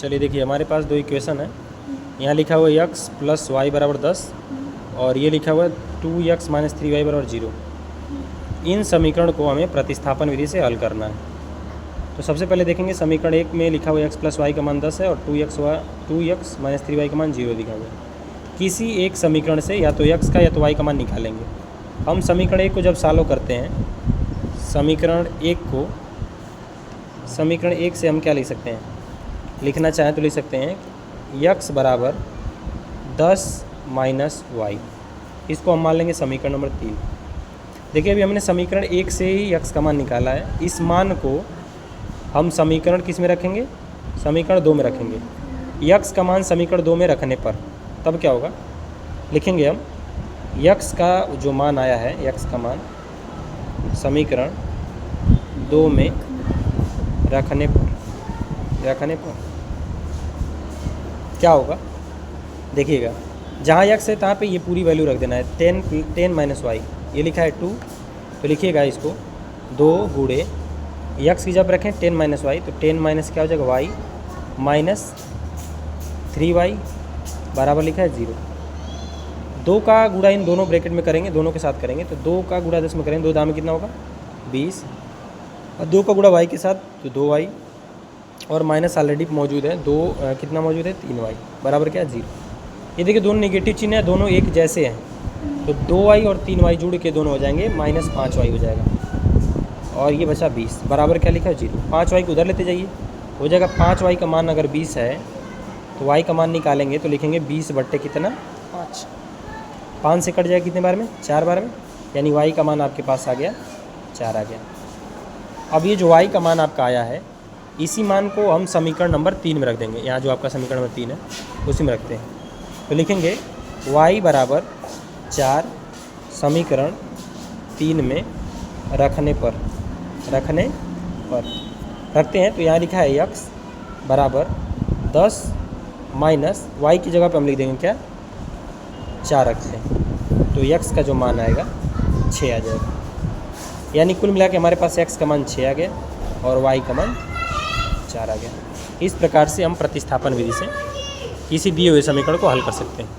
चलिए देखिए, हमारे पास दो इक्वेशन है। यहाँ लिखा हुआ है x प्लस वाई बराबर 10 और ये लिखा हुआ है 2x माइनस 3y बराबर 0। इन समीकरण को हमें प्रतिस्थापन विधि से हल करना है। तो सबसे पहले देखेंगे, समीकरण 1 में लिखा हुआ x प्लस वाई का मान 10 है और 2x माइनस 3y का मान 0 लिखा हुआ है। किसी एक समीकरण से या तो x का या तो y का मान निकालेंगे। हम समीकरण 1 को जब सॉल्व करते हैं, समीकरण 1 से हम क्या लिख सकते हैं, लिखना चाहें तो लिख सकते हैं x बराबर 10 माइनस वाई। इसको हम मान लेंगे समीकरण नंबर 3। देखिए, अभी हमने समीकरण 1 से ही x का मान निकाला है। इस मान को हम समीकरण किस में रखेंगे, समीकरण 2 में रखेंगे। x का मान समीकरण 2 में रखने पर तब क्या होगा, लिखेंगे हम x का जो मान आया है, x का मान समीकरण 2 में रखने पर क्या होगा, देखिएगा, जहाँ x है तहाँ पे ये पूरी वैल्यू रख देना है। 10 माइनस वाई, ये लिखा है 2, तो लिखिएगा इसको 2 गुणे x की जब रखें 10 माइनस वाई, तो 10 माइनस क्या हो जाएगा y माइनस 3y बराबर लिखा है 0। 2 का गुणा इन दोनों ब्रैकेट में करेंगे, दोनों के साथ करेंगे, तो 2 का गुणा 10 में करेंगे, 2 दाम में कितना होगा 20, और 2 का गुणा y के साथ तो 2y, और माइनस ऑलरेडी मौजूद है, 2 कितना मौजूद है 3y बराबर क्या 0। ये देखिए, दोनों नेगेटिव चिन्ह है, दोनों एक जैसे हैं, तो 2y और 3y जुड़ के दोनों हो जाएंगे माइनस 5y हो जाएगा, और ये बचा 20 बराबर क्या लिखा है 0। 5y को उधर लेते जाइए, हो जाएगा 5y का मान अगर 20 है तो y का मान निकालेंगे तो लिखेंगे 20 बट्टे कितना 5। 5 से कट जाएगा कितने बार में, 4 बार में, यानी y का मान आपके पास आ गया 4 आ गया। अब ये जो y का मान आपका आया है, इसी मान को हम समीकरण नंबर 3 में रख देंगे। यहाँ जो आपका समीकरण नंबर 3 है उसी में रखते हैं, तो लिखेंगे y बराबर 4 समीकरण 3 में रखने पर रखते हैं। तो यहाँ लिखा है x बराबर 10 माइनस y की जगह पे हम लिख देंगे क्या 4 रखते हैं, तो x का जो मान आएगा 6 आ जाएगा। यानी कुल मिला के हमारे पास x का मान 6 आ गया और y का मान 4 आ गया। इस प्रकार से हम प्रतिस्थापन विधि से किसी दिए हुए समीकरण को हल कर सकते हैं।